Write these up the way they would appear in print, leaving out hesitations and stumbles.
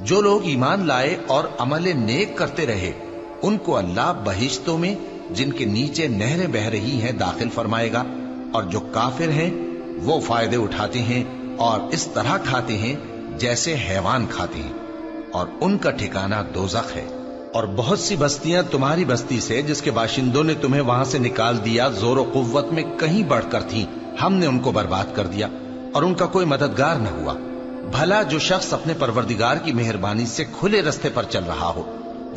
जो लोग ईमान लाए और अमल नेक करते रहे उनको अल्लाह बहिश्तों में जिनके नीचे नहरें बह रही हैं दाखिल फरमाएगा, और जो काफिर हैं वो फायदे उठाते हैं और इस तरह खाते हैं जैसे हैवान खाते हैं, और उनका ठिकाना दोज़ख है। और बहुत सी बस्तियां तुम्हारी बस्ती से जिसके बाशिंदों ने तुम्हें वहां से निकाल दिया जोर और कुव्वत में कहीं बढ़कर थीं, हमने उनको बर्बाद कर दिया और उनका कोई मददगार न हुआ। भला जो शख्स अपने परवरदिगार की मेहरबानी से खुले रास्ते पर चल रहा हो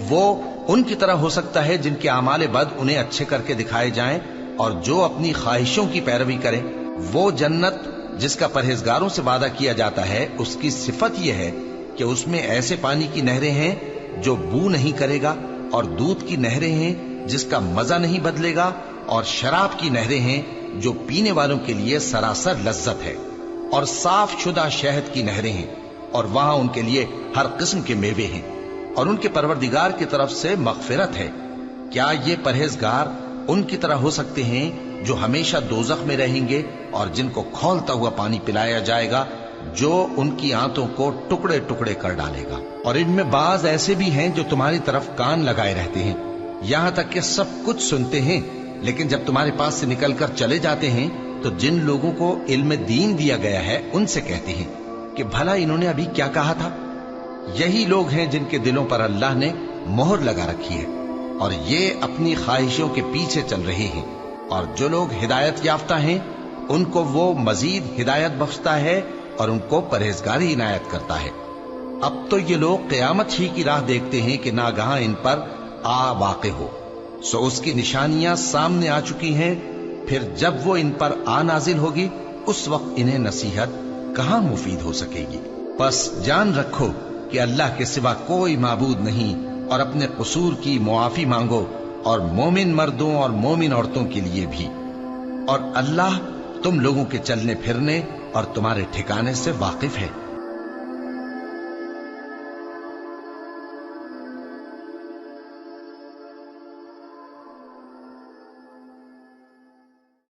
वो उनकी तरह हो सकता है जिनके आमाले बद उन्हें अच्छे करके दिखाए जाएं, और जो अपनी ख्वाहिशों की पैरवी करें। वो जन्नत जिसका परहेजगारों से वादा किया जाता है उसकी सिफत यह है कि उसमें ऐसे पानी की नहरें हैं जो बू नहीं करेगा, और दूध की नहरें हैं जिसका मजा नहीं बदलेगा, और शराब की नहरें हैं जो पीने वालों के लिए सरासर लज्जत है, और साफ शुदा शहद की नहरें हैं, और वहां उनके लिए हर किस्म के मेवे हैं, और उनके परवरदिगार की तरफ से मगफिरत है। क्या ये परहेजगार उनकी तरह हो सकते हैं जो हमेशा दोजख में रहेंगे और जिनको खौलता हुआ पानी पिलाया जाएगा जो उनकी आंतों को टुकड़े टुकड़े कर डालेगा। और इनमें बाज ऐसे भी हैं जो तुम्हारी तरफ कान लगाए रहते हैं, यहां तक कि सब कुछ सुनते हैं, लेकिन जब तुम्हारे पास से निकलकर चले जाते हैं तो जिन लोगों को इल्म दीन दिया गया है उनसे कहते हैं कि भला इन्होंने अभी क्या कहा था। यही लोग हैं जिनके दिलों पर अल्लाह ने मोहर लगा रखी है और ये अपनी ख्वाहिशों के पीछे चल रहे हैं। और जो लोग हिदायत याफ्ता हैं उनको वो मजीद हिदायत बख्शता है और उनको परहेजगारी इनायत करता है। अब तो ये लोग क़यामत ही की राह देखते हैं कि नागहां इन पर आ वाक़े हो, सो उसकी निशानियां सामने आ चुकी हैं। फिर जब वो इन पर आ नाजिल होगी उस वक्त इन्हें नसीहत कहां मुफीद हो सकेगी। बस जान रखो कि अल्लाह के सिवा कोई माबूद नहीं, और अपने कसूर की मुआफी मांगो, और मोमिन मर्दों और मोमिन औरतों के लिए भी। और अल्लाह तुम लोगों के चलने फिरने और तुम्हारे ठिकाने से वाकिफ है।